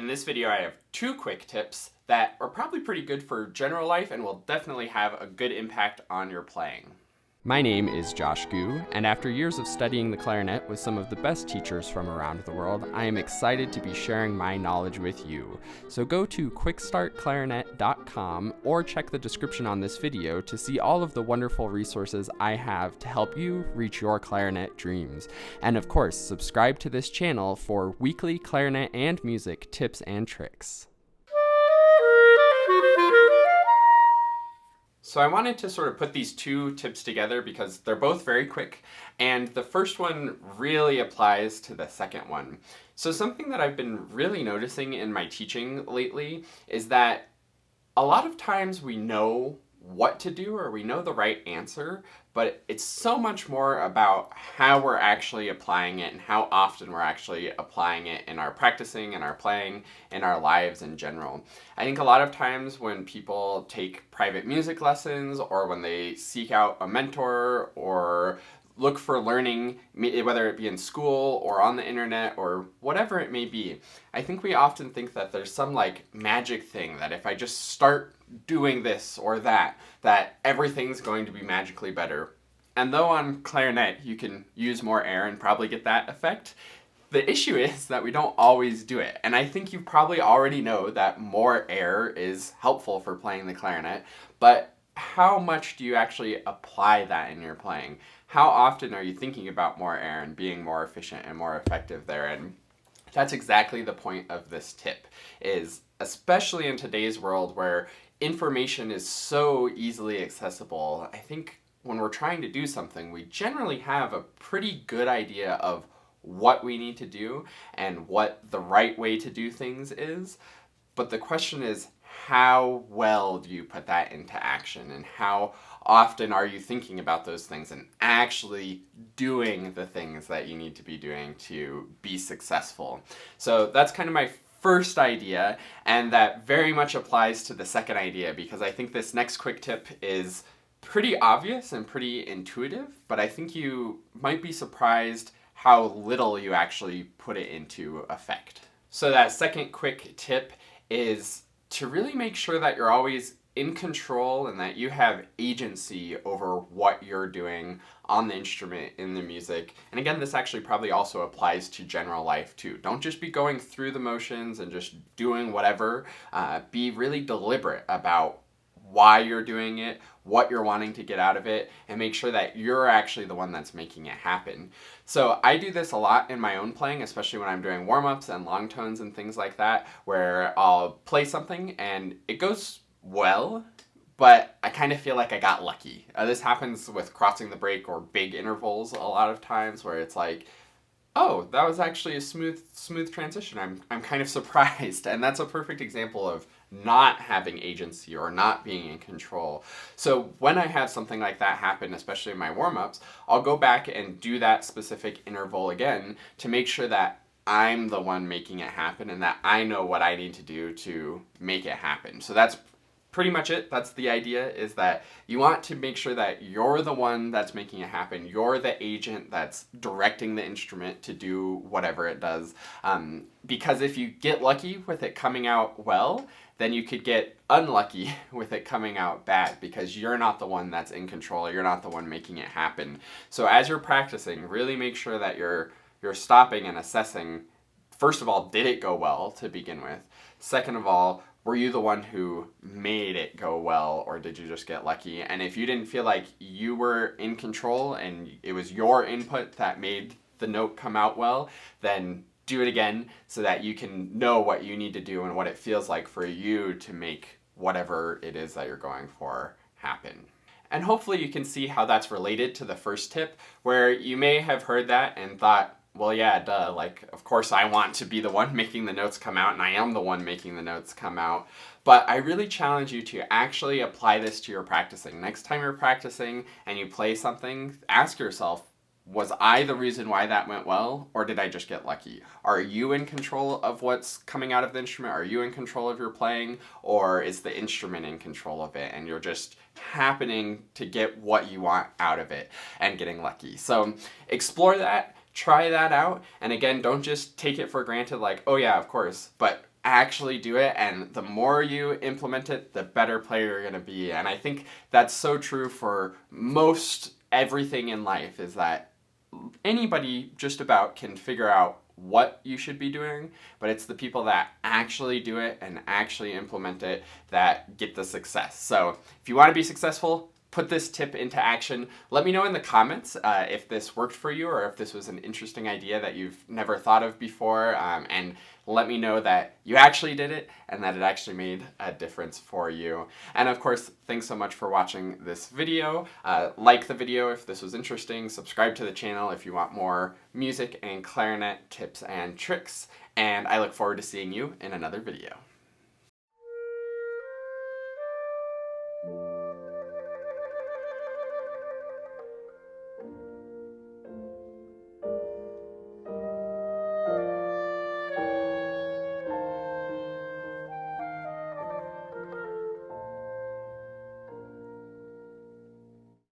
this video I have 2 quick tips that are probably pretty good for general life and will definitely have a good impact on your playing. My name is Josh Gu, and after years of studying the clarinet with some of the best teachers from around the world, I am excited to be sharing my knowledge with you. So go to QuickStartClarinet.com or check the description on this video to see all of the wonderful resources I have to help you reach your clarinet dreams. And of course, subscribe to this channel for weekly clarinet and music tips and tricks. So I wanted to sort of put these 2 tips together because they're both very quick, and the first one really applies to the second one. So something that I've been really noticing in my teaching lately is that a lot of times we know what to do or we know the right answer, but it's so much more about how we're actually applying it and how often we're actually applying it in our practicing and our playing in our lives in general. I think a lot of times when people take private music lessons or when they seek out a mentor or look for learning, whether it be in school or on the internet or whatever it may be, I think we often think that there's some like magic thing that if I just start doing this or that everything's going to be magically better. And though on clarinet you can use more air and probably get that effect, the issue is that we don't always do it. And I think you probably already know that more air is helpful for playing the clarinet, but how much do you actually apply that in your playing? How often are you thinking about more air and being more efficient and more effective there? And that's exactly the point of this tip, is especially in today's world where information is so easily accessible, I think when we're trying to do something, we generally have a pretty good idea of what we need to do and what the right way to do things is. But the question is, how well do you put that into action, and how often are you thinking about those things and actually doing the things that you need to be doing to be successful? So that's kind of my first idea, and that very much applies to the second idea, because I think this next quick tip is pretty obvious and pretty intuitive, but I think you might be surprised how little you actually put it into effect. So that second quick tip is to really make sure that you're always in control and that you have agency over what you're doing on the instrument in the music. And again, this actually probably also applies to general life too. Don't just be going through the motions and just doing whatever. Be really deliberate about why you're doing it, what you're wanting to get out of it, and make sure that you're actually the one that's making it happen. So I do this a lot in my own playing, especially when I'm doing warm-ups and long tones and things like that, where I'll play something and it goes well, but I kind of feel like I got lucky. This happens with crossing the break or big intervals a lot of times, where it's like, oh, that was actually a smooth transition. I'm kind of surprised. And that's a perfect example of not having agency or not being in control. So when I have something like that happen, especially in my warm-ups, I'll go back and do that specific interval again to make sure that I'm the one making it happen and that I know what I need to do to make it happen. So that's pretty much it. That's the idea, is that you want to make sure that you're the one that's making it happen. You're the agent that's directing the instrument to do whatever it does. Because if you get lucky with it coming out well, then you could get unlucky with it coming out bad because you're not the one that's in control. You're not the one making it happen. So as you're practicing, really make sure that you're stopping and assessing, first of all, did it go well to begin with? Second of all, were you the one who made it go well, or did you just get lucky? And if you didn't feel like you were in control and it was your input that made the note come out well, then do it again so that you can know what you need to do and what it feels like for you to make whatever it is that you're going for happen. And hopefully you can see how that's related to the first tip, where you may have heard that and thought, well, yeah, duh, like, of course I want to be the one making the notes come out, and I am the one making the notes come out. But I really challenge you to actually apply this to your practicing. Next time you're practicing and you play something, ask yourself, was I the reason why that went well, or did I just get lucky? Are you in control of what's coming out of the instrument? Are you in control of your playing, or is the instrument in control of it and you're just happening to get what you want out of it and getting lucky? So explore that. Try that out, and again, don't just take it for granted like, oh yeah, of course, but actually do it, and the more you implement it, the better player you're going to be. And I think that's so true for most everything in life, is that anybody just about can figure out what you should be doing, but it's the people that actually do it and actually implement it that get the success. So if you want to be successful, put this tip into action. Let me know in the comments if this worked for you, or if this was an interesting idea that you've never thought of before, and let me know that you actually did it and that it actually made a difference for you. And of course, thanks so much for watching this video. Like the video if this was interesting, subscribe to the channel if you want more music and clarinet tips and tricks, and I look forward to seeing you in another video.